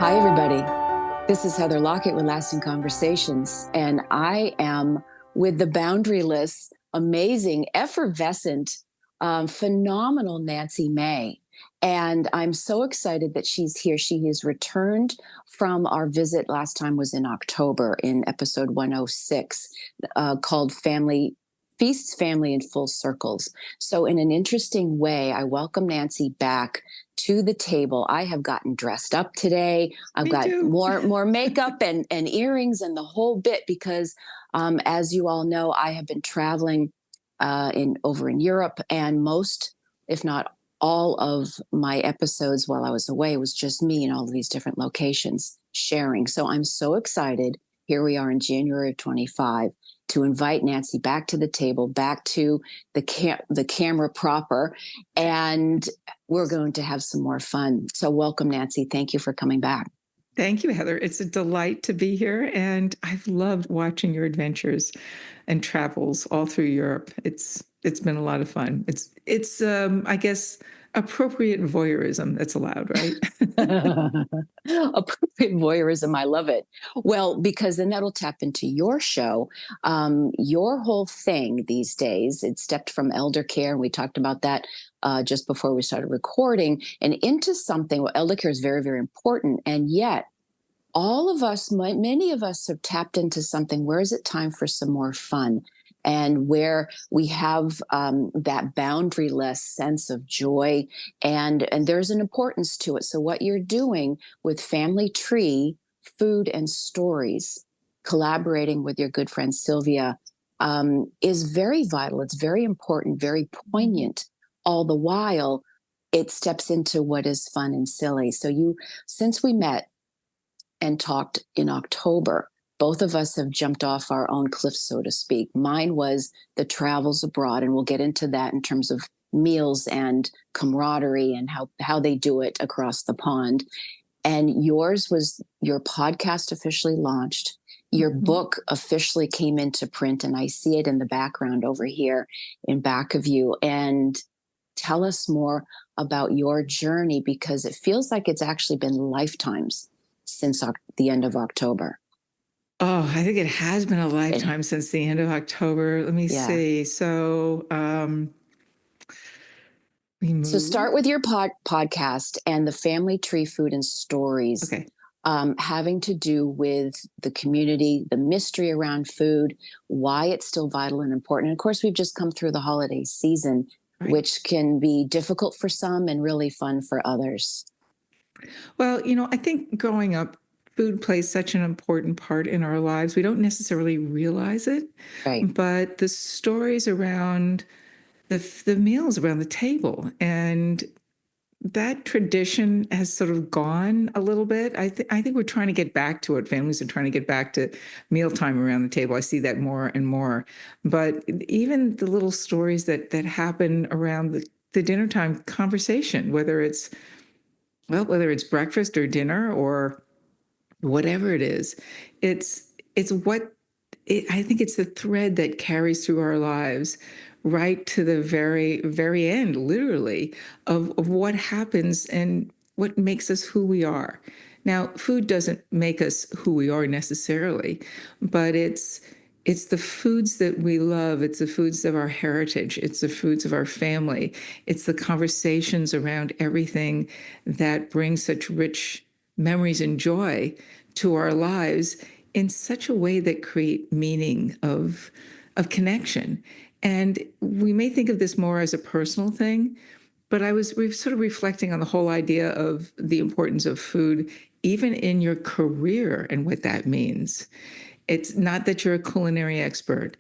Hi, everybody. This is Heather Lockett with Lasting Conversations, and I am with the boundaryless, amazing, effervescent, phenomenal Nancy May. And I'm so excited that she's here. She has returned from our visit. Last time was in October in episode 106, called Family Feasts, Family in Full Circles. So, in an interesting way, I welcome Nancy back to the table. I have gotten dressed up today. I've Me got too. more makeup and earrings and the whole bit because, as you all know, I have been traveling in over in Europe, and most, if not all, of my episodes while I was away was just me in all of these different locations sharing. So I'm so excited. Here we are in January of 25 to invite Nancy back to the table, back to the camera proper, and we're going to have some more fun. So welcome, Nancy. Thank you for coming back. Thank you, Heather. It's a delight to be here, and I've loved watching your adventures and travels all through Europe. It's been a lot of fun. It's I guess appropriate voyeurism that's allowed, right? Appropriate voyeurism. I love it. Well, because then that'll tap into your show. Your whole thing these days, it stepped from elder care, and we talked about that just before we started recording, and into something. Well, elder care is very, very important. And yet, all of us, many of us have tapped into something. Where is it time for some more fun? And where we have that boundaryless sense of joy, and there's an importance to it. So what you're doing with Family Tree, Food and Stories, collaborating with your good friend Sylvia, is very vital. It's very important, very poignant. All the while, it steps into what is fun and silly. So since we met and talked in October, both of us have jumped off our own cliffs, so to speak. Mine was the travels abroad, and we'll get into that in terms of meals and camaraderie and how they do it across the pond. And yours was your podcast officially launched. Your Mhm. book officially came into print, and I see it in the background over here in back of you. And tell us more about your journey, because it feels like it's actually been lifetimes since the end of October. Oh, I think it has been a It, lifetime since the end of October. Let me yeah. see. We So moved. start with your podcast and the Family Tree Food and Stories, Okay. having to do with the community, the mystery around food, why it's still vital and important. And of course, we've just come through the holiday season, Right. which can be difficult for some and really fun for others. Well, I think growing up, food plays such an important part in our lives. We don't necessarily realize it, Right. but the stories around the meals around the table and that tradition has sort of gone a little bit. I think we're trying to get back to it. Families are trying to get back to mealtime around the table. I see that more and more. But even the little stories that happen around the dinner time conversation, whether it's breakfast or dinner or whatever it is, it's what I think it's the thread that carries through our lives right to the very, very end, literally, of what happens and what makes us who we are. Now, food doesn't make us who we are necessarily, but it's the foods that we love. It's the foods of our heritage. It's the foods of our family. It's the conversations around everything that brings such rich memories and joy to our lives in such a way that create meaning of connection. And we may think of this more as a personal thing, but we've sort of reflecting on the whole idea of the importance of food, even in your career and what that means. It's not that you're a culinary expert,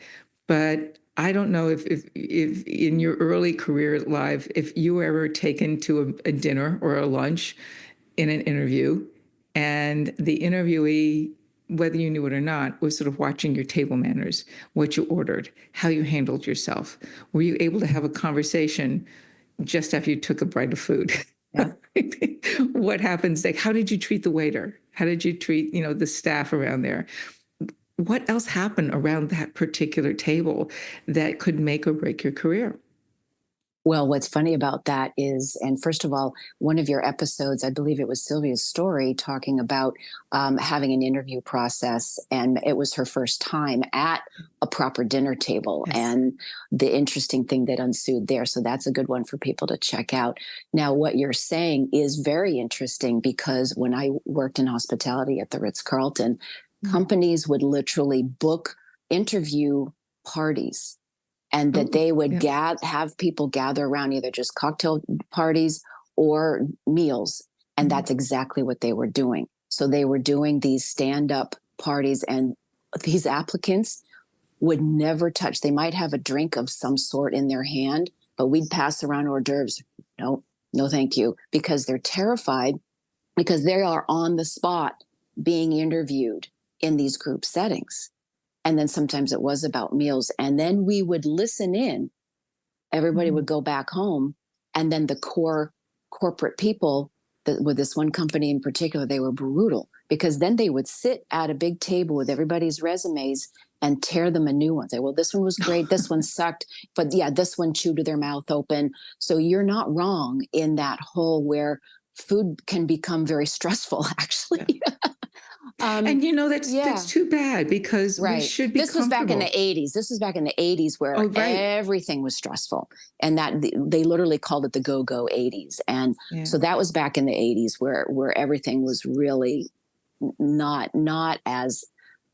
but I don't know if in your early career life, if you were ever taken to a dinner or a lunch in an interview, and the interviewee, whether you knew it or not, was sort of watching your table manners, what you ordered, how you handled yourself. Were you able to have a conversation just after you took a bite of food? Yeah. What happens next? How did you treat the waiter? How did you treat, the staff around there? What else happened around that particular table that could make or break your career? Well, what's funny about that is, and first of all, one of your episodes, I believe it was Sylvia's story, talking about having an interview process, and it was her first time at a proper dinner table, Yes. and the interesting thing that ensued there. So that's a good one for people to check out. Now, what you're saying is very interesting because when I worked in hospitality at the Ritz Carlton, Mm. companies would literally book interview parties and that Oh, they would yeah. have people gather around either just cocktail parties or meals. And Mhm. that's exactly what they were doing. So they were doing these stand up parties, and these applicants would never touch. They might have a drink of some sort in their hand, but we'd pass around hors d'oeuvres. No, no, thank you, because they're terrified because they are on the spot being interviewed in these group settings. And then sometimes it was about meals. And then we would listen in. Everybody Mhm. would go back home. And then the core corporate people, with this one company in particular, they were brutal because then they would sit at a big table with everybody's resumes and tear them a new one. Say, well, this one was great. This one sucked. But yeah, this one chewed their mouth open. So you're not wrong in that whole where food can become very stressful, Yeah. actually. um, And that's yeah. too bad because we Right. should be This was back in the comfortable. 80s. This was back in the 80s where Oh, right. everything was stressful. And that they literally called it the go-go 80s. And Yeah. so that was back in the 80s where everything was really not as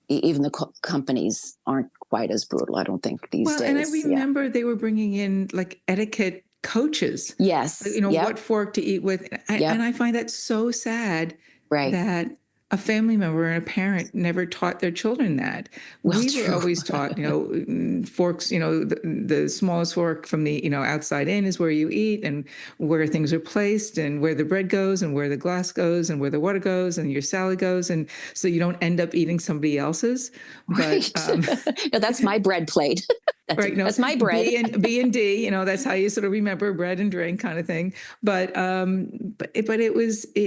even the companies aren't quite as brutal, I don't think, these Well, and I days. Yeah. remember they were bringing in like etiquette coaches, Yes. what Yep. fork to eat with. And Yep. I find that so sad Right. that a family member and a parent never taught their children that. Well, We were true. always taught, forks, the smallest fork from the, outside in is where you eat and where things are placed and where the bread goes and where the glass goes and where the water goes and your salad goes. And so you don't end up eating somebody else's. But Right. No, that's my bread plate. that's right, that's my bread. B and D, that's how you sort of remember bread and drink kind of thing. But it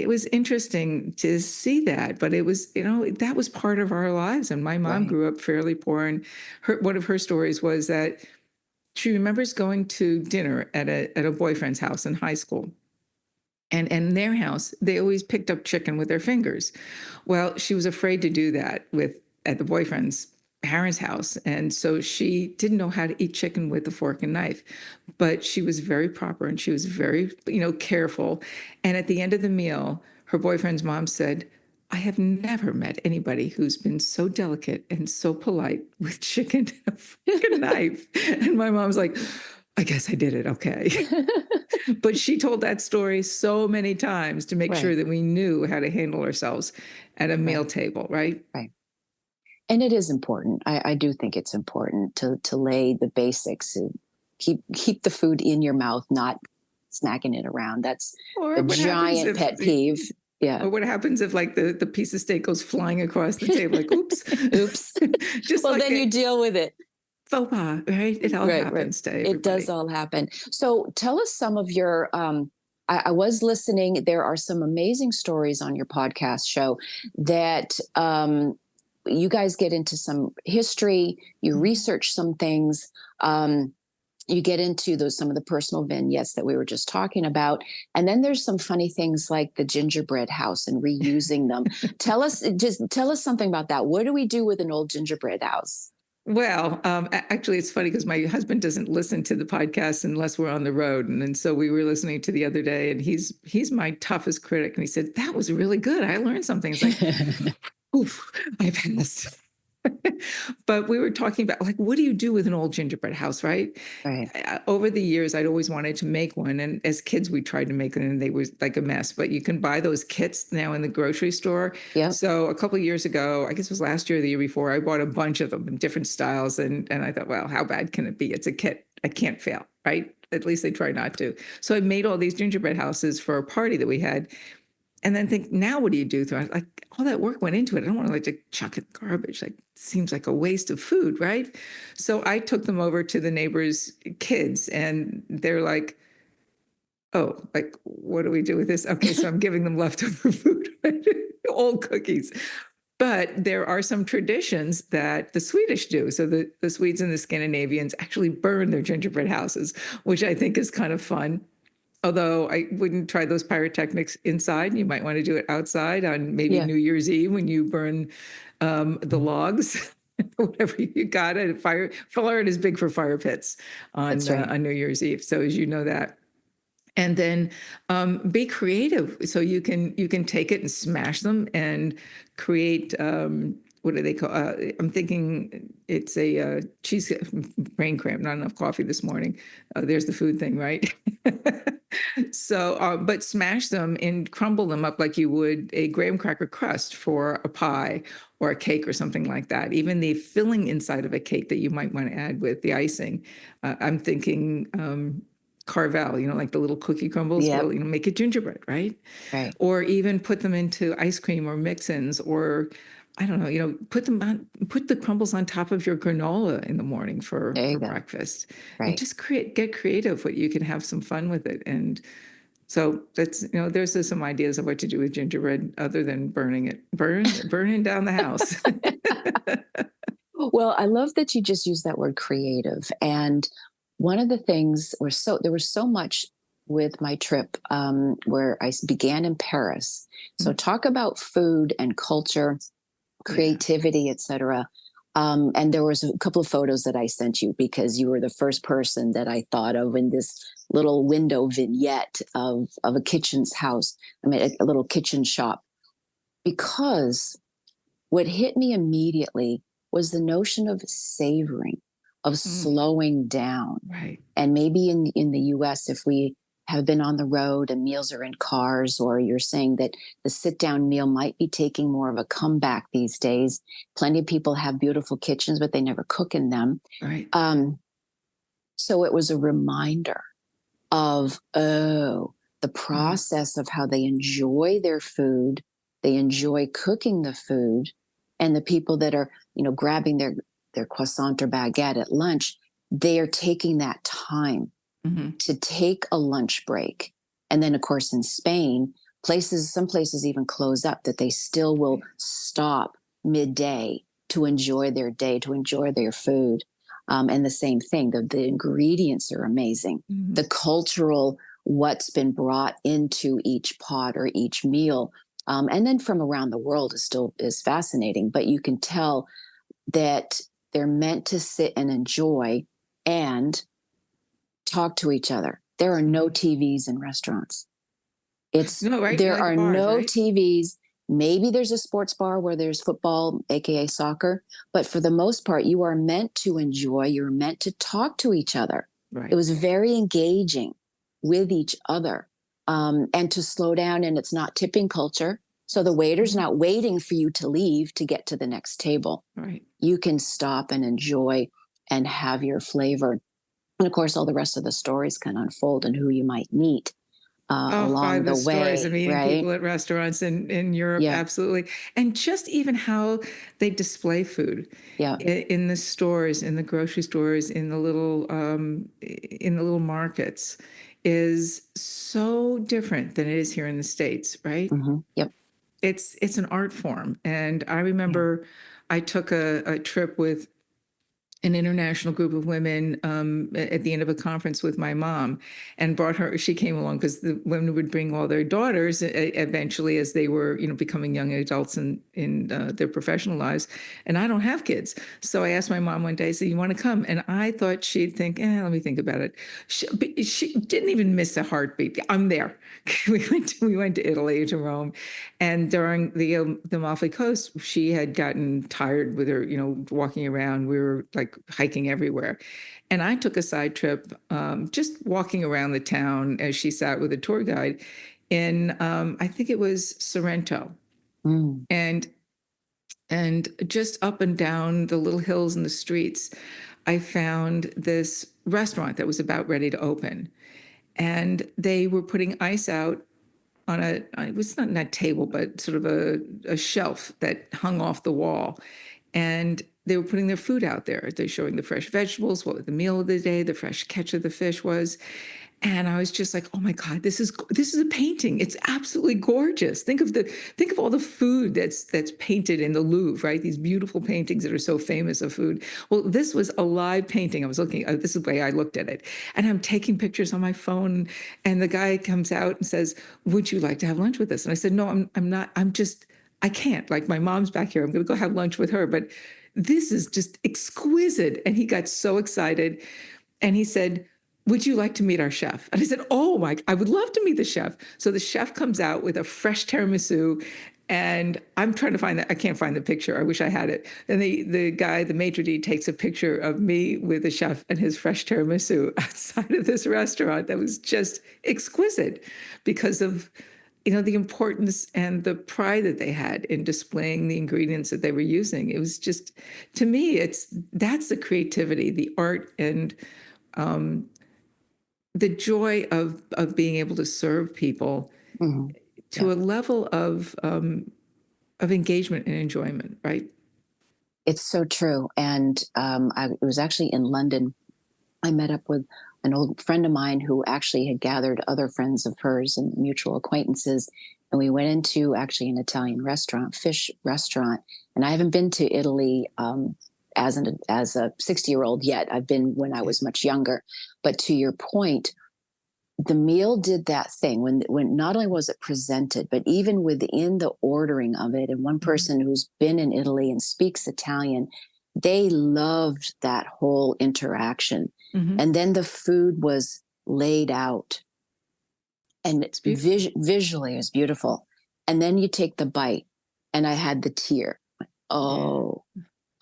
was interesting to see that. But it was, that was part of our lives. And my mom Right. grew up fairly poor, and one of her stories was that she remembers going to dinner at a boyfriend's house in high school. And in their house, they always picked up chicken with their fingers. Well, she was afraid to do that at the boyfriend's parents' house. And so she didn't know how to eat chicken with a fork and knife. But she was very proper and she was very, careful. And at the end of the meal, her boyfriend's mom said, I have never met anybody who's been so delicate and so polite with chicken and a fork and knife. And my mom's like, I guess I did it. Okay. But she told that story so many times to make sure Right. that we knew how to handle ourselves at a meal Right. table, right? Right. And it is important. I do think it's important to lay the basics and keep the food in your mouth, not smacking it around. That's Or a what happens giant if pet peeve. Yeah. or what happens if like the piece of steak goes flying across the table? Like, oops. Oops. Just Well, like then you a deal with it. faux pas, right? It all Right. Right. happens to It does everybody. all happen. So tell us some of your. I was listening. There are some amazing stories on your podcast show that you guys get into some history. You Mhm. research some things. You get into those some of the personal vignettes that we were just talking about, and then there's some funny things like the gingerbread house and reusing them. Tell us something about that. What do we do with an old gingerbread house? Well, actually, it's funny because my husband doesn't listen to the podcast unless we're on the road, and so we were listening to the other day, and he's my toughest critic, and he said that was really good. I learned something. It's like, oof, I passed. But we were talking about like, what do you do with an old gingerbread house, right? Right. Over the years, I'd always wanted to make one, and as kids, we tried to make them, and they were like a mess. But you can buy those kits now in the grocery store. Yep. So a couple of years ago, I guess it was last year or the year before, I bought a bunch of them in different styles, and I thought, well, how bad can it be? It's a kit. I can't fail, right? At least they try not to. So I made all these gingerbread houses for a party that we had, and then think, now what do you do? Like all that work went into it. I don't want to like to chuck it in the garbage. Like seems like a waste of food, right? So I took them over to the neighbors' kids, and they're like, "Oh, like what do we do with this?" Okay, so I'm giving them leftover food, right? Old cookies. But there are some traditions that the Swedish do. So the Swedes and the Scandinavians actually burn their gingerbread houses, which I think is kind of fun. Although I wouldn't try those pyrotechnics inside. You might want to do it outside on maybe Yeah, New Year's Eve when you burn the logs, whatever you got. And fire Florida is big for fire pits that's right. on New Year's Eve, so as you know that. And then be creative, so you can take it and smash them and create. What do they call? I'm thinking it's a cheese brain cramp. Not enough coffee this morning. There's the food thing, right? So, but smash them and crumble them up like you would a graham cracker crust for a pie or a cake or something like that. Even the filling inside of a cake that you might want to add with the icing. I'm thinking Carvel, like the little cookie crumbles. Yep, Well, make it gingerbread, right? right. Or even put them into ice cream or mix-ins, or I don't know, put the crumbles on top of your granola in the morning for There you for go. breakfast, and Right. just get creative. What you can have some fun with it, and so there's some ideas of what to do with gingerbread other than burning it, burning down the house. Well, I love that you just used that word creative. And one of the things there was so much with my trip where began in Paris. So talk about food and culture, Yeah. creativity, etc. And there was a couple of photos that I sent you because you were the first person that I thought of in this little window vignette of a kitchen's house. I mean, a little kitchen shop. Because what hit me immediately was the notion of savoring, of Mm, slowing down. right. And maybe in the US, if we have been on the road and meals are in cars, or you're saying that the sit down meal might be taking more of a comeback these days. Plenty of people have beautiful kitchens, but they never cook in them. Right. Um, so it was a reminder of, oh, the Mhm. process of how they enjoy their food, they enjoy cooking the food, and the people that are, grabbing their croissant or baguette at lunch, they are taking that time Mhm. to take a lunch break. And then, of course, in Spain, some places even close up that they still will stop midday to enjoy their day, to enjoy their food. And the same thing, the ingredients are amazing. The Mhm. cultural, what's been brought into each pot or each meal, and then from around the world is fascinating. But you can tell that they're meant to sit and enjoy and talk to each other. There are no Mhm. TVs in restaurants. No, right? There Like the are bars, no right? TVs. Maybe there's a sports bar where there's football, aka soccer, but for the most part, you are meant to enjoy, you're meant to talk to each other. It Right. was very engaging with each other, and to slow down, and it's not tipping culture. So the waiter's Mhm. not waiting for you to leave to get to the next table. Right. You can stop and enjoy and have your flavor. And of course, all the rest of the stories can unfold and who you might meet Oh, along the the stories of way, meeting right? people at restaurants in Europe, Yeah, absolutely. And just even how they display food yeah. in the stores, in the grocery stores, in the little markets is so different than it is here in the States, right? Yep. It's an art form. And I Yeah. remember I took a trip with an international group of women at the end of a conference with my mom and brought her. She came along because the women would bring all their daughters eventually as they were becoming young adults in their professional lives. And I don't have kids, so I asked my mom one day, so you want to come? And I thought she'd think, let me think about it. She didn't even miss a heartbeat. I'm there. We went to Italy, to Rome, and during the Amalfi Coast, she had gotten tired with her, walking around. We were like hiking everywhere, and I took a side trip, just walking around the town as she sat with a tour guide in, I think it was Sorrento, Mm. and just up and down the little hills and the streets, I found this restaurant that was about ready to open, and they were putting ice out on it was not a table, but sort of a shelf that hung off the wall. And they were putting their food out there. They're showing the fresh vegetables, what the meal of the day, the fresh catch of the fish was. And I was just like, oh my God, this is a painting. It's absolutely gorgeous. Think of all the food that's painted in the Louvre, right? These beautiful paintings that are so famous of food. Well, this was a live painting. I was looking, this is the way I looked at it. And I'm taking pictures on my phone, and the guy comes out and says, would you like to have lunch with us? And I said, no, I'm not, I can't. Like, my mom's back here. I'm gonna go have lunch with her. But this is just exquisite. And he got so excited. And he said, would you like to meet our chef? And I said, oh my, I would love to meet the chef. So the chef comes out with a fresh tiramisu, and I'm trying to find that. I can't find the picture. I wish I had it. And the guy, the maitre d', takes a picture of me with the chef and his fresh tiramisu outside of this restaurant that was just exquisite because of, the importance and the pride that they had in displaying the ingredients that they were using. It was just, to me, that's the creativity, the art, and um, the joy of being able to serve people Hmm. to a level of engagement and enjoyment, right? It's so true. And it was actually in London. I met up with an old friend of mine who actually had gathered other friends of hers and mutual acquaintances. And we went into actually an Italian restaurant, fish restaurant. And I haven't been to Italy as a 60-year-old yet. I've been when I was much younger. But to your point, the meal did that thing when not only was it presented, but even within the ordering of it. And one person who's been in Italy and speaks Italian, they loved that whole interaction. Mm-hmm. And then the food was laid out, and visually it was beautiful. And then you take the bite, and I had the tear. Oh,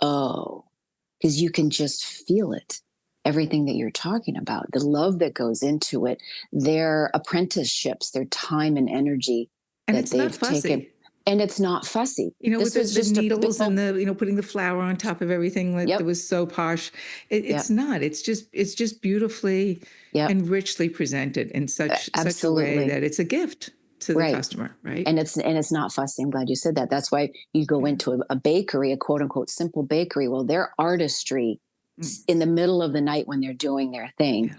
because you can just feel it. Everything that you're talking about, the love that goes into it, their apprenticeships, their time and energy And that it's not they've taken. fussy. And it's not fussy. With This was the just needles and putting the flour on top of everything that yep, was so posh. yep, It's not. It's just beautifully yep, and richly presented in such a way absolutely. that it's a gift to the Right. customer, right? And it's not fussy. I'm glad you said that. That's why you go Yeah. into a bakery, a quote unquote simple bakery. Well, their artistry Mm. in the middle of the night when they're doing their thing Yeah.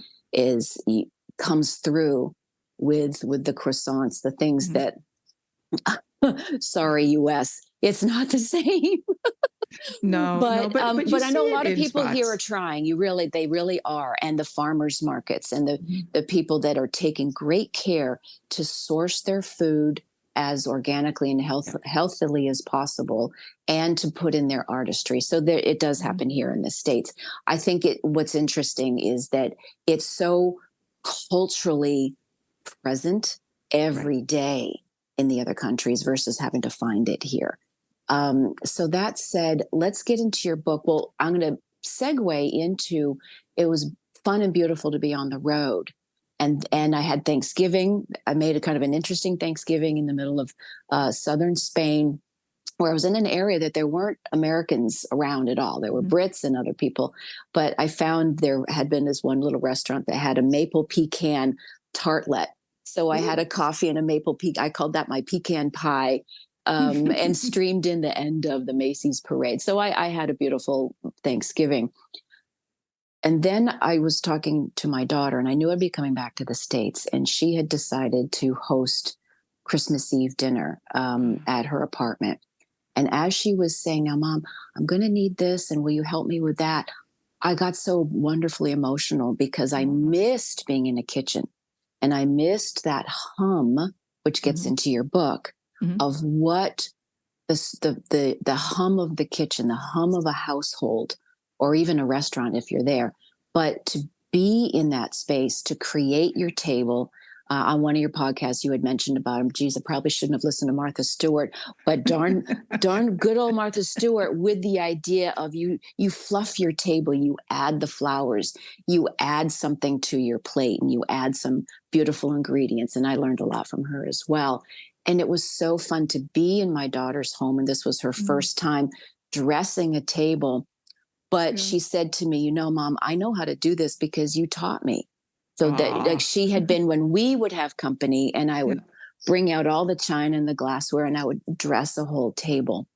is comes through with the croissants, the things Mhm. that sorry, US, it's not the same. No, no, but you But I see know a it lot of in people here are spots. trying. They really are. And the farmers markets and Mhm. the people that are taking great care to source their food as organically and Yeah. healthily as possible, and to put in their artistry. So there, it does Mhm. happen here in the States. I think what's interesting is that it's so culturally present Right. every day in the other countries versus having to find it here. So that said, let's get into your book. Well, I'm going to segue into it was fun and beautiful to be on the road. And I had Thanksgiving. I made a kind of an interesting Thanksgiving in the middle of southern Spain, where I was in an area that there weren't Americans around at all. There were Mhm. Brits and other people. But I found there had been this one little restaurant that had a maple pecan tartlet. So I had Ooh. a coffee and a maple pecan. I called that my pecan pie, and streamed in the end of the Macy's parade. So I had a beautiful Thanksgiving. And then I was talking to my daughter, and I knew I'd be coming back to the States, and she had decided to host Christmas Eve dinner at her apartment. And as she was saying, now, Mom, I'm going to need this, and will you help me with that? I got so wonderfully emotional because I Aw. missed being in the kitchen, and I missed that hum, which gets Mhm. into your book, Mhm. of what the hum of the kitchen, the hum of a household, or even a restaurant if you're there. But to be in that space, to create your table. On one of your podcasts, you had mentioned about him. Geez, I probably shouldn't have listened to Martha Stewart, but darn good old Martha Stewart with the idea of you fluff your table, you add the flowers, you add something to your plate, and you add some beautiful ingredients. And I learned a lot from her as well. And it was so fun to be in my daughter's home. And this was her Mhm. first time dressing a table. But Yeah. she said to me, Mom, I know how to do this because you taught me. So that, like, Aw. she had been when we would have company, and I Yeah. would bring out all the china and the glassware, and I would dress a whole table.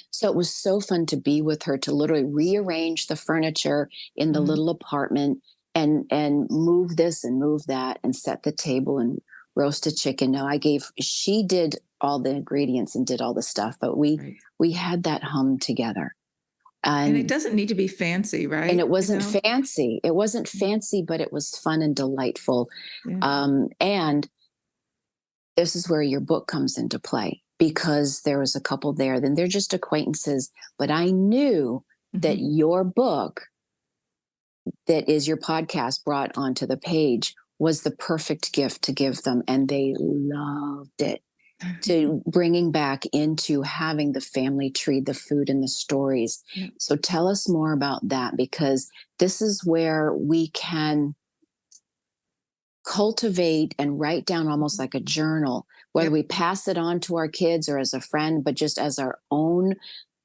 So it was so fun to be with her, to literally rearrange the furniture in the Mhm. little apartment and move this and move that and set the table and roast a chicken. No, she did all the ingredients and did all the stuff, but Right. we had that hum together. And it And doesn't need to be fancy, and right? it wasn't fancy. It wasn't Yeah. fancy, but it was fun and delightful. Yeah. And this is where your book comes into play, because there was a couple there, then they're just acquaintances. But I knew that Mhm. your book, that is your podcast, brought onto the page was the perfect gift to give them. And they loved it. To bringing back into having the family tree, the food and the stories. Yeah. So tell us more about that, because this is where we can cultivate and write down almost like a journal, whether Yep. we pass it on to our kids or as a friend, but just as our own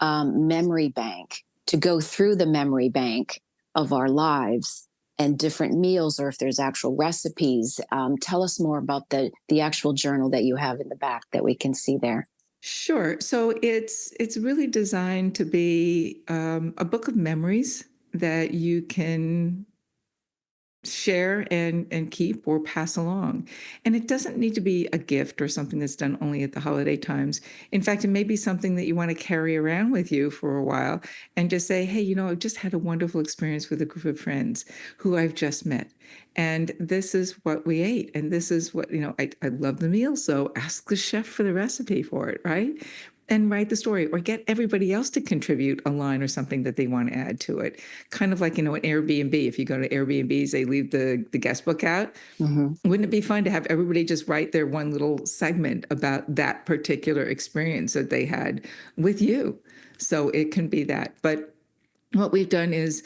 memory bank, to go through the memory bank of our lives and different meals, or if there's actual recipes. Tell us more about the actual journal that you have in the back that we can see there. Sure. So it's really designed to be a book of memories that you can share and keep or pass along. And it doesn't need to be a gift or something that's done only at the holiday times. In fact, it may be something that you want to carry around with you for a while and just say, hey, I've just had a wonderful experience with a group of friends who I've just met. And this is what we ate. And this is what, I love the meal. So ask the chef for the recipe for it, right? And write the story, or get everybody else to contribute a line or something that they want to add to it. Kind of like, an Airbnb. If you go to Airbnbs, they leave the guest book out. Mm-hmm. Wouldn't it be fun to have everybody just write their one little segment about that particular experience that they had with you? So it can be that. But what we've done is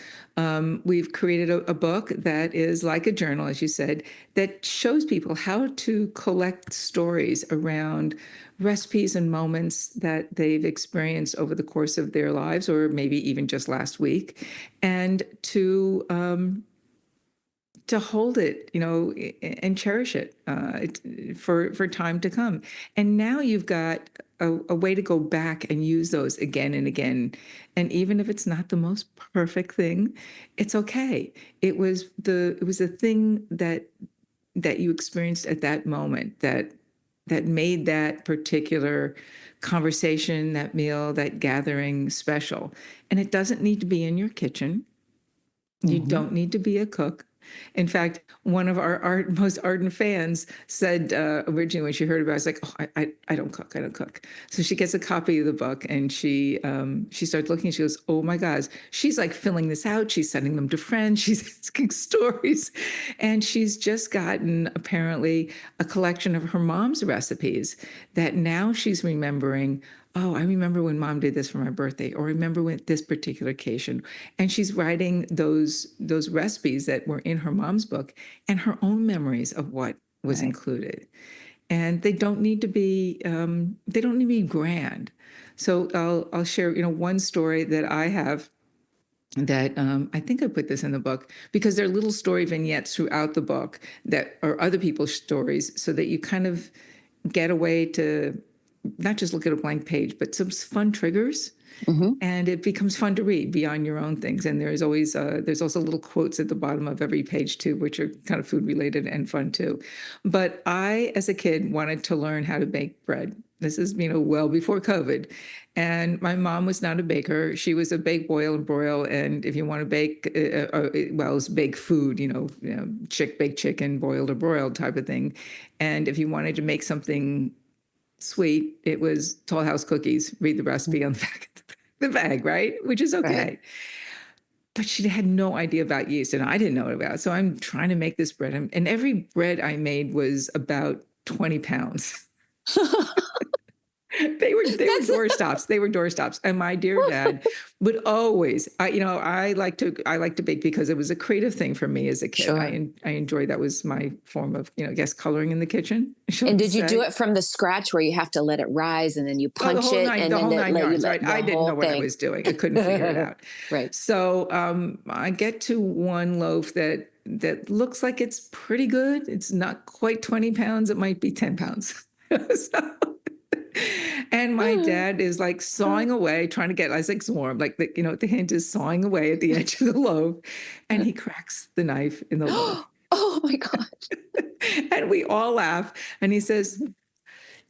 we've created a book that is like a journal, as you said, that shows people how to collect stories around recipes and moments that they've experienced over the course of their lives, or maybe even just last week, and to hold it, and cherish it for time to come. And now you've got a way to go back and use those again and again. And even if it's not the most perfect thing, it's okay. It was a thing that you experienced at that moment that made that particular conversation, that meal, that gathering special. And it doesn't need to be in your kitchen. You Mm-hmm. don't need to be a cook. In fact, one of our most ardent fans said originally when she heard about it, I was like, oh, I don't cook. I don't cook. So she gets a copy of the book and she starts looking. She goes, oh my God. She's like filling this out. She's sending them to friends. She's asking stories. And she's just gotten apparently a collection of her mom's recipes that now she's remembering. Oh, I remember when mom did this for my birthday, or remember when this particular occasion. And she's writing those recipes that were in her mom's book and her own memories of what was Right. included. And they don't need to be grand. So I'll share one story that I have that I think I put this in the book because there are little story vignettes throughout the book that are other people's stories, so that you kind of get a way to not just look at a blank page, but some fun triggers, Mm-hmm. and it becomes fun to read beyond your own things. And there's also little quotes at the bottom of every page too, which are kind of food related and fun too. But I, as a kid, wanted to learn how to bake bread. This is well before COVID, and my mom was not a baker. She was a bake, boil, and broil. And if you want to bake, well, it's bake food, baked chicken, boiled or broiled type of thing. And if you wanted to make something sweet, it was Tall House cookies. Read the recipe on the back of the bag, right? Which is Right. okay. But she had no idea about yeast, and I didn't know about it. So I'm trying to make this bread, and every bread I made was about 20 pounds. They were That's doorstops. They were doorstops. And my dear dad would always, I like to bake because it was a creative thing for me as a kid. sure. I enjoyed that was my form of, I guess, coloring in the kitchen, shall And we did you do say? it from the scratch where you have to let it rise and then you Oh, the punch whole it nine, and the then whole nine you yards, let right? the I didn't whole know what I thing? was doing. I couldn't figure it out. Right. So I get to one loaf that looks like it's pretty good. It's not quite 20 pounds. It might be 10 pounds. So And my dad is like sawing away, trying to get Isaac's warm, like the hint is sawing away at the edge of the loaf, and he cracks the knife in the loaf. Oh my God. And we all laugh. And he says,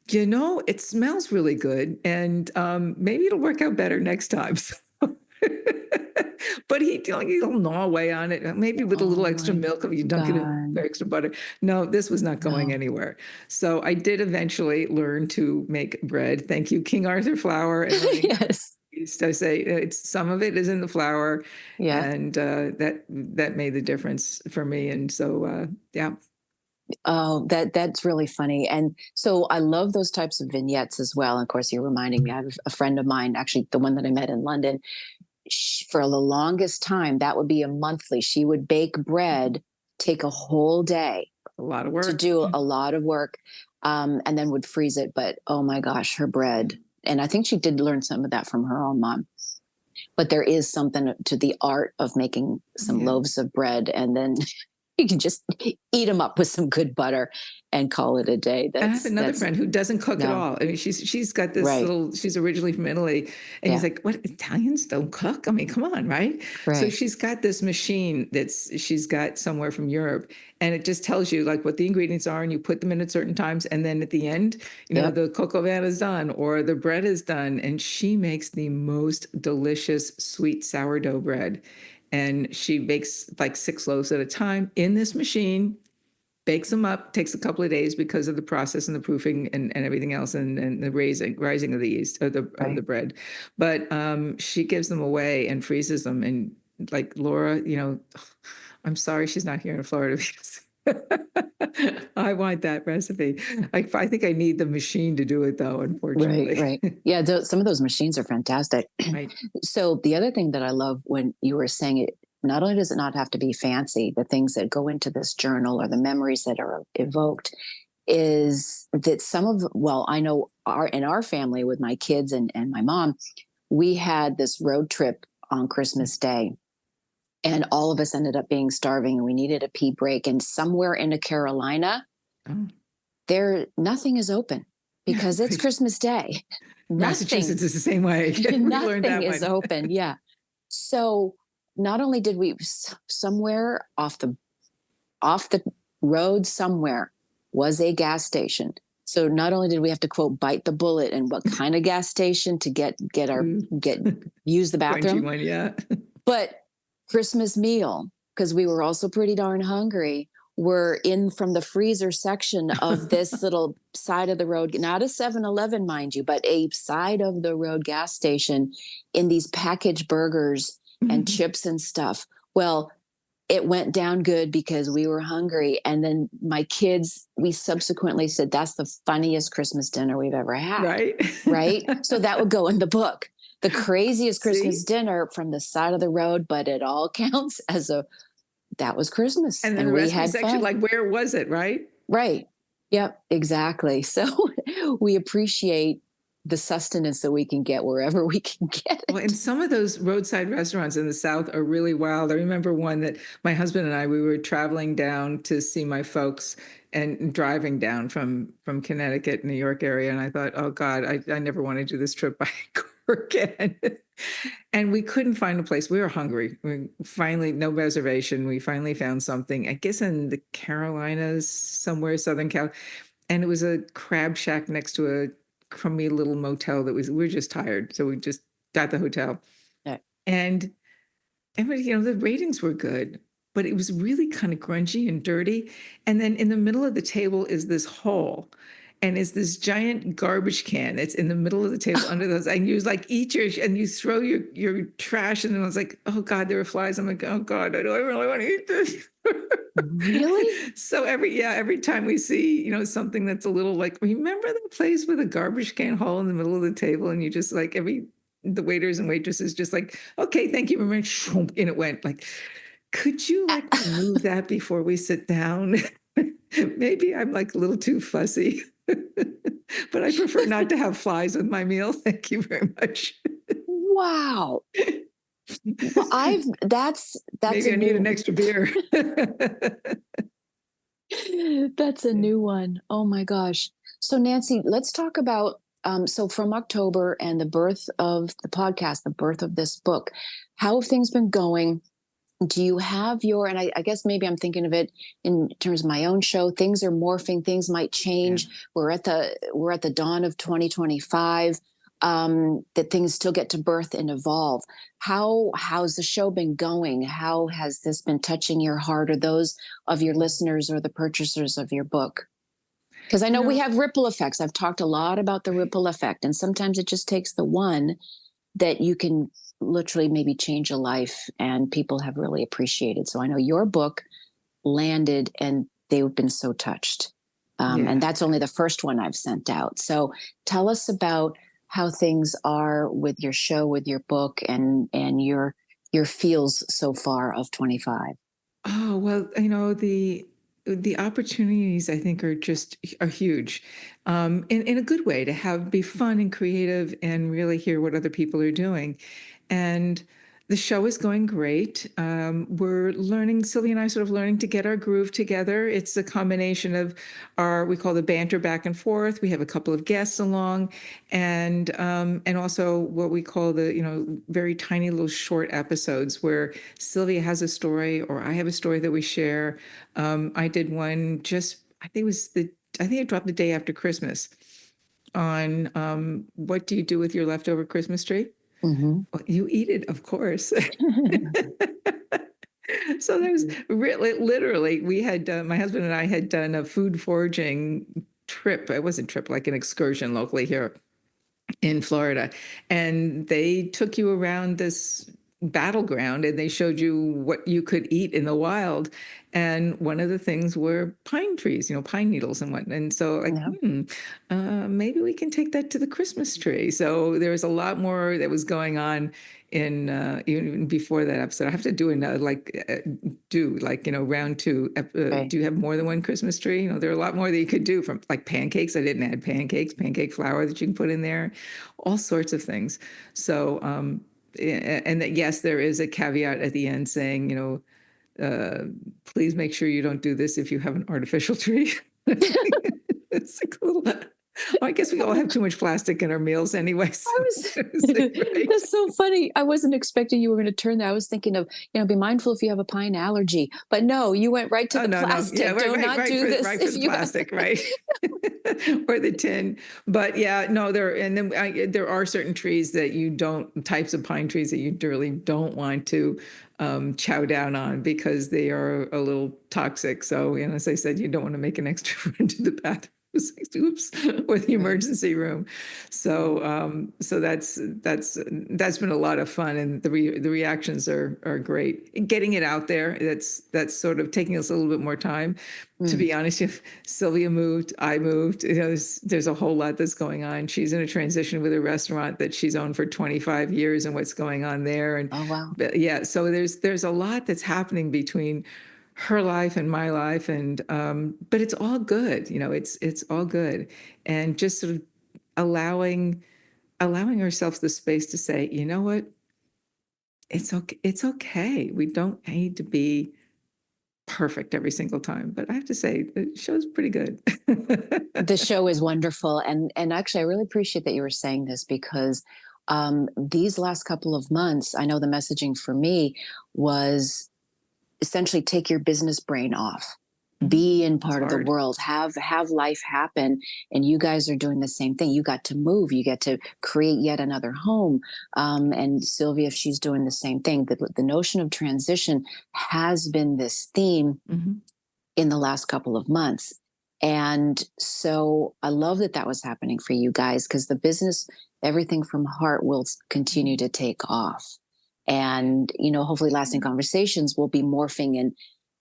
it smells really good, and maybe it'll work out better next time. But he'll gnaw away on it, maybe with a Oh little extra my milk if you dunk it in God. extra butter. No, this was not going No. anywhere. So I did eventually learn to make bread. Thank you, King Arthur flour, and learning how to Yes. yeast. I say it's some of it is in the flour, Yeah. and that made the difference for me. And so yeah. Oh, that's really funny. And so I love those types of vignettes as well. And of course, you're reminding me. I have a friend of mine, actually the one that I met in London. For the longest time, that would be a monthly. She would bake bread, take a whole day A lot of to work. do a lot of work, and then would freeze it. But oh my gosh, her bread. And I think she did learn some of that from her own mom. But there is something to the art of making some Yeah. loaves of bread, and then you can just eat them up with some good butter and call it a day. And I have another That's friend who doesn't cook at no, all. I mean, she's got this right. little. She's originally from Italy, and he's Yeah, like, "What, Italians don't cook? I mean, come on, right?" So right. she's got this machine she's got somewhere from Europe, and it just tells you like what the ingredients are, and you put them in at certain times, and then at the end, Yep. the coq au vin is done or the bread is done, and she makes the most delicious sweet sourdough bread, and she bakes like 6 loaves at a time in this machine, bakes them up, takes a couple of days because of the process and the proofing and everything else, and the rising of the yeast of the Right. bread. But she gives them away and freezes them. And like Laura, I'm sorry she's not here in Florida because I want that recipe. I think I need the machine to do it though, Right, unfortunately. right. Yeah, some of those machines are fantastic. Right. So the other thing that I love when you were saying it, not only does it not have to be fancy, the things that go into this journal or the memories that are evoked, is that I know in our family with my kids and my mom, we had this road trip on Christmas Day, and all of us ended up being starving and we needed a pee break. And somewhere in a Carolina, Oh, there nothing is open because it's right. Christmas Day. Nothing, Massachusetts is the same way. We learned nothing that is one. open. Yeah. So not only did we somewhere off the road somewhere was a gas station. So not only did we have to quote bite the bullet and what kind of gas station to get use the Crunchy bathroom, one, yeah. but Christmas meal, because we were also pretty darn hungry, were in from the freezer section of this little side of the road, not a 7-Eleven, mind you, but a side of the road gas station, in these packaged burgers and chips and stuff. Well, it went down good because we were hungry. And then my kids, we subsequently said, that's the funniest Christmas dinner we've ever had. Right? Right. So that would go in the book. The craziest Christmas See? dinner from the side of the road, but it all counts as that was Christmas And then and the we recipe had section, fun. like, where was it, right? Right. Yep. Exactly. So we appreciate the sustenance that we can get wherever we can get Well, and it. some of those roadside restaurants in the South are really wild. I remember one that my husband and I, we were traveling down to see my folks and driving down from Connecticut, New York area. And I thought, oh God, I never want to do this trip by car again. And we couldn't find a place. We were hungry. We finally, no reservation. We finally found something, I guess in the Carolinas, somewhere, Southern Cal. And it was a crab shack next to a crummy little motel we were just tired. So we just got the hotel. Yeah. And the ratings were good, but it was really kind of grungy and dirty. And then in the middle of the table is this hole. And it's this giant garbage can that's in the middle of the table under those. And you like eat and you throw your trash. And then I was like, oh God, there were flies. I'm like, oh God, I really want to eat this. Really? So every time we see, something that's a little like, remember the place with a garbage can hole in the middle of the table, and you just like the waiters and waitresses just like, okay, thank you very much, and it went like, could you like remove that before we sit down? Maybe I'm like a little too fussy, but I prefer not to have flies with my meal. Thank you very much. Wow. Well, that's Maybe a I need an new extra beer. that's a new one. Oh my gosh. So Nancy, let's talk about So from October and the birth of the podcast, the birth of this book, how have things been going? Do you have your, and I guess maybe I'm thinking of it in terms of my own show, things are morphing, things might Yeah. change. We're at the dawn of 2025. That things still get to birth and evolve. How's the show been going? How has this been touching your heart or those of your listeners or the purchasers of your book? Because I You know we know, have ripple effects. I've talked a lot about the right. ripple effect, and sometimes it just takes the one that you can literally maybe change a life, and people have really appreciated. So I know your book landed, and they've been so touched. And Yeah. that's only the first one I've sent out. So tell us about how things are with your show, with your book, and your feels so far of 25. Oh, well, the opportunities I think are huge, in a good way to have be fun and creative and really hear what other people are doing. And the show is going great. We're learning, Sylvia and I sort of learning to get our groove together. It's a combination of we call the banter back and forth. We have a couple of guests along, and also what we call the, very tiny little short episodes where Sylvia has a story or I have a story that we share. I did one I think it was I think it dropped the day after Christmas on what do you do with your leftover Christmas tree? Hmm. Well, you eat it, of course. So there's really, literally, we had, my husband and I had done a food foraging trip. It wasn't trip, like an excursion locally here in Florida. And they took you around this battleground and they showed you what you could eat in the wild. And one of the things were pine trees, pine needles and whatnot. And so, like, Yeah. maybe we can take that to the Christmas tree. So there was a lot more that was going on in even before that episode. I have to do another, round two. Right. Do you have more than one Christmas tree? There are a lot more that you could do, from like pancakes. I didn't add pancakes, pancake flour that you can put in there, all sorts of things. So, and that, yes, there is a caveat at the end saying, uh, please make sure you don't do this if you have an artificial tree. It's like a little. I guess we all have too much plastic in our meals anyway. I So was it's like, right? that's so funny. I wasn't expecting you were going to turn that. I was thinking of, be mindful if you have a pine allergy. But no, you went right to Oh, the no, no. Yeah, plastic. right, Do right, not do this right for if the you have. plastic, right? Or the tin. But yeah, no, there are certain trees that you don't, types of pine trees that you really don't want to chow down on because they are a little toxic. So, as I said, you don't want to make an extra run to the bathroom. Oops, or the Right. emergency room. So, so that's been a lot of fun, and the reactions are great. Getting it out there, that's sort of taking us a little bit more time. To Mm. be honest, if Sylvia moved, I moved. There's a whole lot that's going on. She's in a transition with a restaurant that she's owned for 25 years, and what's going on there, and Oh wow. yeah, so there's a lot that's happening between her life and my life, and but it's all good. It's all good, and just sort of allowing ourselves the space to say, you know what, it's okay. It's okay. We don't need to be perfect every single time. But I have to say, the show's pretty good. The show is wonderful, and actually, I really appreciate that you were saying this because these last couple of months, I know the messaging for me was essentially take your business brain off, Mhm. be in It's part of the hard. world, have life happen. And you guys are doing the same thing. You got to move, you get to create yet another home. And Sylvia, she's doing the same thing. The notion of transition has been this theme Mhm. in the last couple of months. And so I love that that was happening for you guys because the business, everything from heart, will continue Mhm. to take off. And, hopefully lasting Yeah. conversations will be morphing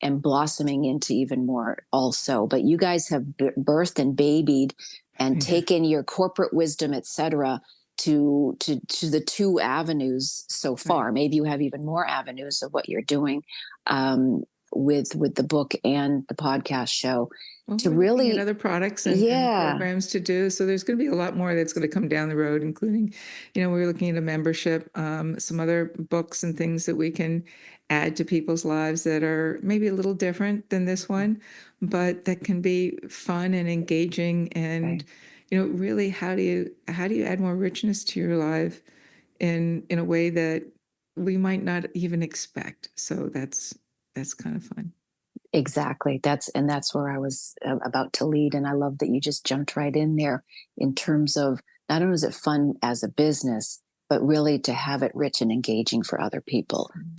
and blossoming into even more also. But you guys have birthed and babied and Yeah. taken your corporate wisdom, et cetera, to the two avenues so Right. far. Maybe you have even more avenues of what you're doing. Um, with the book and the podcast show Well, to we're looking at really, other products and yeah. programs to do. So there's going to be a lot more that's going to come down the road, including, we're looking at a membership, some other books and things that we can add to people's lives that are maybe a little different than this one, but that can be fun and engaging and, Right. really, how do you add more richness to your life in a way that we might not even expect? So that's kind of fun. Exactly. That's where I was about to lead, and I love that you just jumped right in there in terms of not only is it fun as a business, but really to have it rich and engaging for other people Mhm.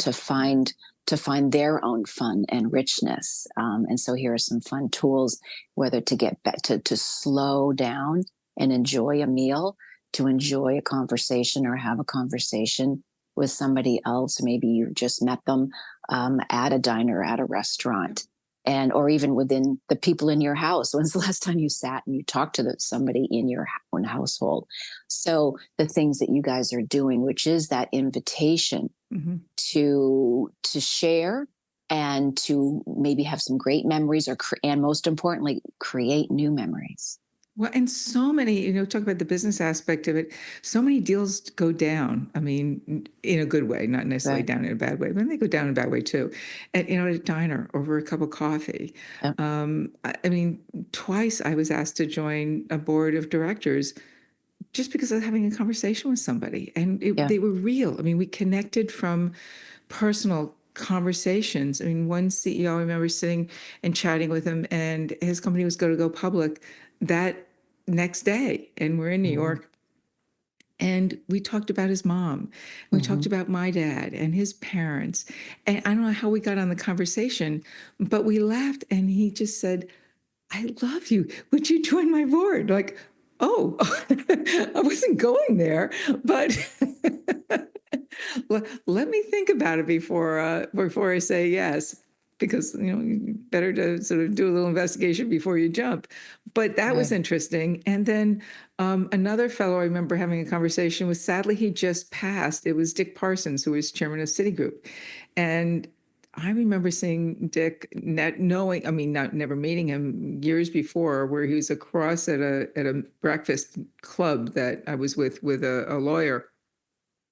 to find their own fun and richness. And so here are some fun tools, whether to get back to slow down and enjoy a meal, to enjoy a conversation or have a conversation with somebody else. Maybe you just met them at a diner, at a restaurant, and or even within the people in your house. When's the last time you sat and you talked to somebody in your own household? So the things that you guys are doing, which is that invitation Mhm. to share and to maybe have some great memories, and most importantly, create new memories. Well, and so many, talk about the business aspect of it. So many deals go down. I mean, in a good way, not necessarily Right. down in a bad way, but they go down in a bad way too. At a diner over a cup of coffee. Yeah. I mean, twice I was asked to join a board of directors just because of having a conversation with somebody, and Yeah. they were real. I mean, we connected from personal conversations. I mean, one CEO, I remember sitting and chatting with him, and his company was going to go public that next day. And we're in New Hmm. York. And we talked about his mom. We talked Hmm. about my dad and his parents. And I don't know how we got on the conversation, but we laughed. And he just said, I love you. Would you join my board? Like, oh, I wasn't going there, but let me think about it before I say yes, because better to sort of do a little investigation before you jump. But that was Right. interesting. And then another fellow I remember having a conversation with. Sadly, he just passed. It was Dick Parsons, who was chairman of Citigroup, and I remember seeing Dick, not knowing, I mean, not never meeting him years before, where he was across at a breakfast club that I was with a lawyer.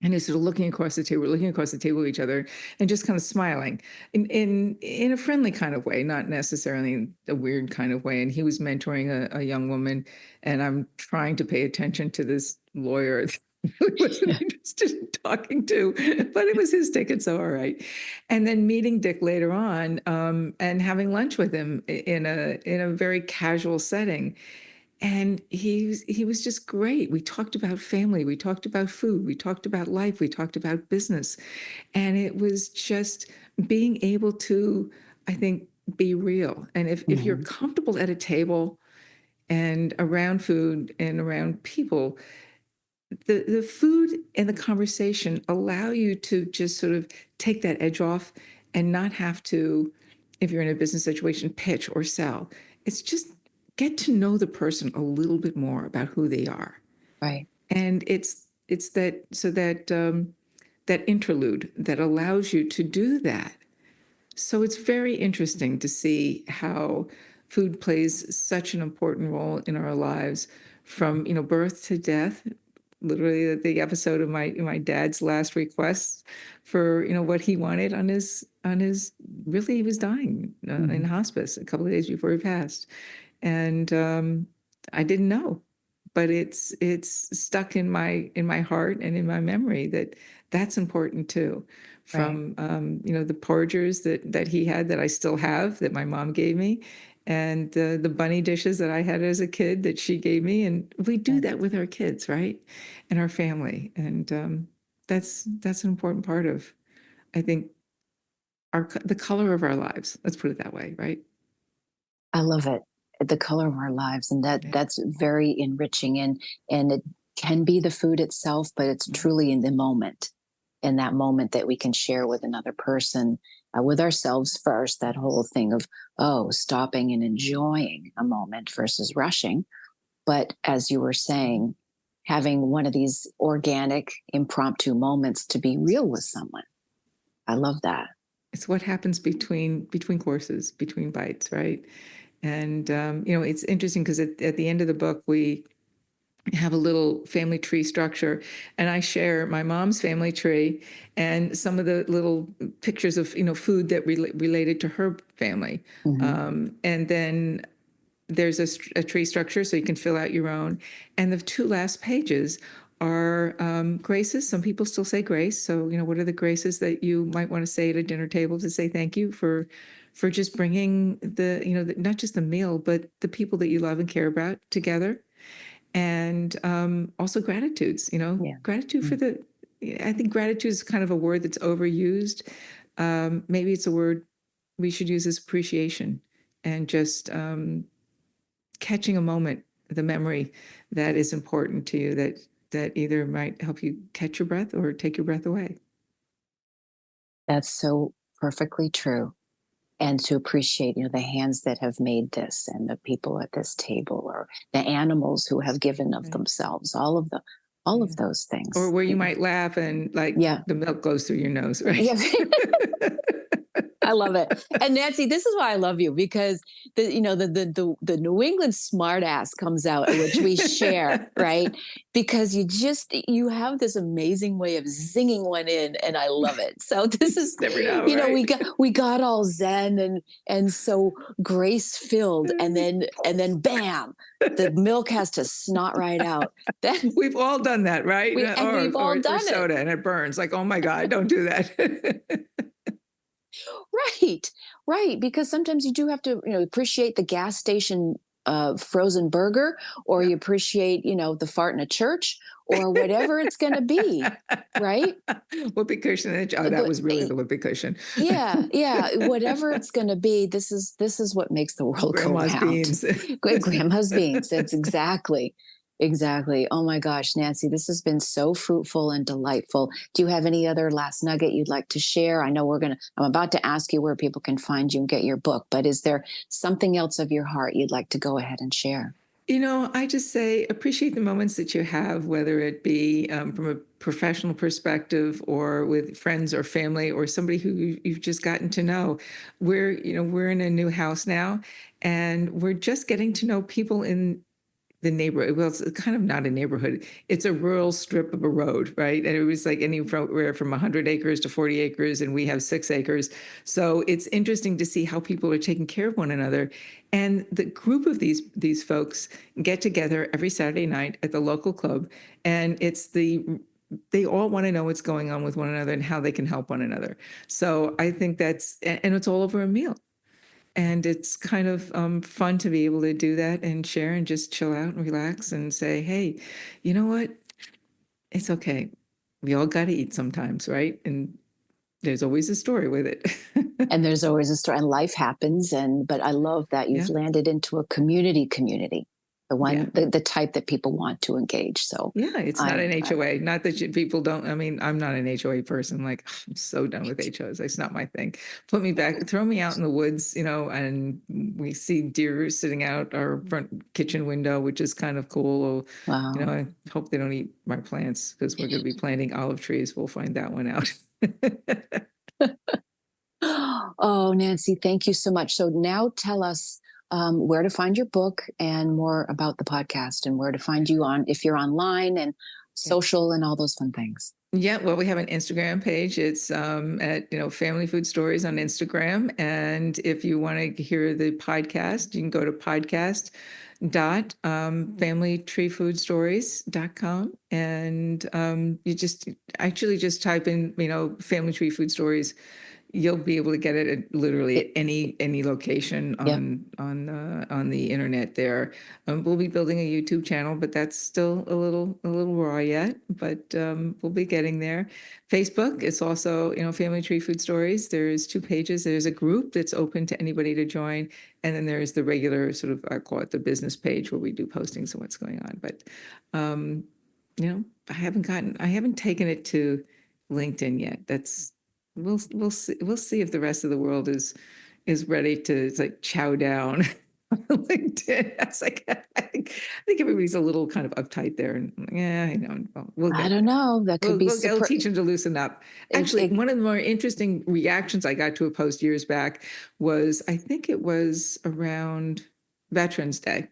And he's sort of looking across the table at each other, and just kind of smiling in a friendly kind of way, not necessarily in a weird kind of way. And he was mentoring a young woman, and I'm trying to pay attention to this lawyer that I really wasn't Yeah. interested in talking to, but it was his ticket, so all right. And then meeting Dick later on, and having lunch with him in a very casual setting, and he was just great. We talked about family, we talked about food, we talked about life, we talked about business. And it was just being able to, I think, be real. And if you're Hmm. comfortable at a table and around food and around people, the food and the conversation allow you to just sort of take that edge off and not have to, if you're in a business situation, pitch or sell. It's just get to know the person a little bit more about who they are. Right. And it's that, so that that interlude that allows you to do that. So it's very interesting to see how food plays such an important role in our lives, from birth to death. Literally, the episode of my dad's last request for what he wanted on his really, he was dying in Hmm. hospice a couple of days before he passed, and I didn't know, but it's stuck in my heart and in my memory that that's important too. Right. From the porgers that he had, that I still have, that my mom gave me, and the bunny dishes that I had as a kid that she gave me, and we do Right. that with our kids, right, and our family, and that's an important part of, I think, the color of our lives. Let's put it that way, right? I love it. The color of our lives, and that Yeah. that's very enriching, and it can be the food itself, but it's Mhm. truly in that moment that we can share with another person, with ourselves first. That whole thing of, stopping and enjoying a moment versus rushing. But as you were saying, having one of these organic, impromptu moments to be real with someone. I love that. It's what happens between courses, between bites, right? And it's interesting because at the end of the book we have a little family tree structure, and I share my mom's family tree and some of the little pictures of food that related to her family, Hmm. and then there's a tree structure, so you can fill out your own. And the two last pages are graces. Some people still say grace. So, what are the graces that you might want to say at a dinner table to say thank you for just bringing not just the meal, but the people that you love and care about together. And also gratitudes, Yeah. gratitude for I think gratitude is kind of a word that's overused. Maybe it's a word we should use as appreciation, and just catching a moment, the memory that is important to you, that either might help you catch your breath or take your breath away. That's so perfectly true. And to appreciate, the hands that have made this and the people at this table or the animals who have given of Right. themselves, all of Yeah. those Or things. where you might laugh and Yeah. the milk goes through your nose, right? Yeah. I love it. And Nancy, this is why I love you, because the New England smart ass comes out, which we share, right? Because you have this amazing way of zinging one in, and I love it. So You this is, just never know, we right? got all zen and so grace filled, and then bam, the milk has to snot right out. That We've all done that, right? we've all Or done it. soda, and it burns. Like, oh my God, don't do that. Right, right. Because sometimes you do have to, appreciate the gas station frozen burger, or Yeah. you appreciate, the fart in a church, or whatever it's going to be. Right. Whoopee cushion. Oh, that The, was really the whoopee cushion. yeah, yeah. Whatever it's going to be. This is what makes the world go Grandma's round. beans. Grandma's beans. That's exactly. Exactly. Oh my gosh, Nancy, this has been so fruitful and delightful. Do you have any other last nugget you'd like to share? I know I'm about to ask you where people can find you and get your book, but is there something else of your heart you'd like to go ahead and share? I just say appreciate the moments that you have, whether it be from a professional perspective or with friends or family or somebody who you've just gotten to know. We're in a new house now, and we're just getting to know people in the neighborhood. Well, it's kind of not a neighborhood. It's a rural strip of a road, right? And it was like anywhere from 100 acres to 40 acres, and we have 6 acres. So it's interesting to see how people are taking care of one another. And the group of these folks get together every Saturday night at the local club, and they all want to know what's going on with one another and how they can help one another. So I think and it's all over a meal. And it's kind of fun to be able to do that and share and just chill out and relax and say, hey, you know what? It's okay. We all got to eat sometimes, right? And there's always a story with it. And there's always a story, and life happens. But I love that you've Yeah. landed into a community, the Yeah. one, the type that people want to engage. So Yeah. It's not I, an I HOA. Not that people don't. I mean, I'm not an HOA person. Like, I'm so done with HOAs. It's not my thing. Put me back, throw me out in the woods, and we see deer sitting out our front kitchen window, which is kind of cool. wow. I hope they don't eat my plants because we're going to be planting olive trees. We'll find that one out. Oh, Nancy, thank you so much. So now tell us where to find your book and more about the podcast, and where to find you on, if you're online and Yeah. social and all those fun things. Yeah, well, we have an Instagram page. It's at Family Food Stories on Instagram. And if you want to hear the podcast, you can go to podcast.familytreefoodstories.com, and you just actually just type in Family Tree Food Stories. You'll be able to get it at literally It, at any location yep. on the internet. There, we'll be building a YouTube channel, but that's still a little raw yet. But we'll be getting there. Facebook, it's also Family Tree Food Stories. There's 2 pages. There's a group that's open to anybody to join, and then there's the regular sort of, I call it the business page, where we do postings of what's going on. But I haven't taken it to LinkedIn yet. We'll see if the rest of the world is ready to chow down on LinkedIn. That's I think everybody's a little kind of uptight there, and yeah, well, we'll I get don't there. know. That could be We'll super. teach them to loosen up. Actually, one of the more interesting reactions I got to a post years back was, I think it was around Veterans Day.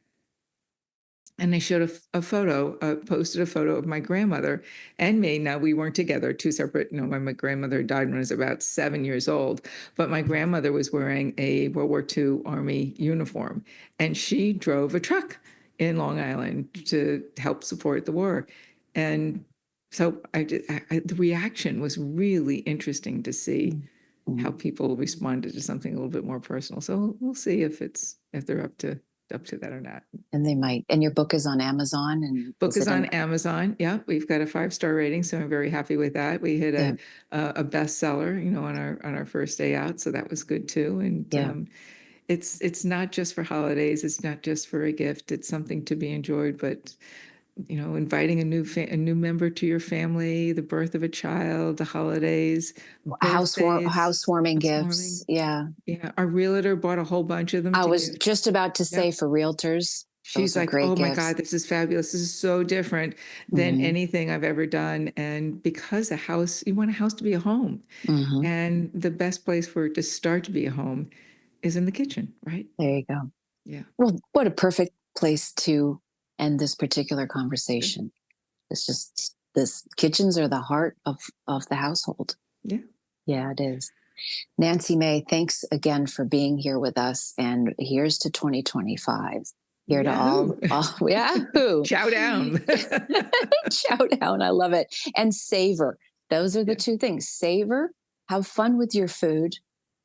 And they showed a photo, posted a photo of my grandmother and me. Now, we weren't together, two separate. No, my grandmother died when I was about 7 years old, but my grandmother was wearing a World War II Army uniform, and she drove a truck in Long Island to help support the war. And so the reaction was really interesting to see how Mhm. people responded to something a little bit more personal. So we'll see if they're up to that or not. And they might. And your book is on Amazon, and Book is is it on in? Amazon. Yeah, we've got a 5-star rating, so I'm very happy with that. We hit Yeah, a bestseller, on our first day out, so that was good too. And yeah. it's not just for holidays. It's not just for a gift. It's something to be enjoyed. But inviting a new member to your family, the birth of a child, the holidays, birthdays, Housewarming gifts. housewarming. Yeah. Yeah, our realtor bought a whole bunch of them I to was give. just about to Yeah. say, for realtors, She's those are like, great "Oh my gifts. God, this is fabulous. This is so different than Hmm. anything I've ever done." And because a house, you want a house to be a home. Hmm. And the best place for it to start to be a home is in the kitchen, right? There you go. Yeah. Well, what a perfect place to end this particular Sure. conversation. It's just this, kitchens are the heart of the household. Yeah. Yeah, it is. Nancy May, thanks again for being here with us. And here's to 2025. Here to Yahoo. all Yahoo! Chow down. Chow down. I love it. And savor. Those are the Yeah. two things. Savor, have fun with your food,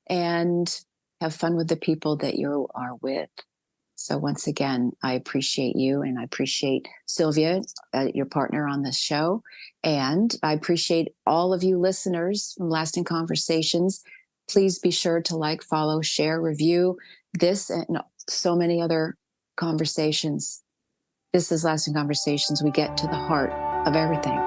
and have fun with the people that you are with. So once again, I appreciate you, and I appreciate Sylvia, your partner on this show. And I appreciate all of you listeners from Lasting Conversations. Please be sure to like, follow, share, review this and so many other conversations. This is Lasting Conversations. We get to the heart of everything.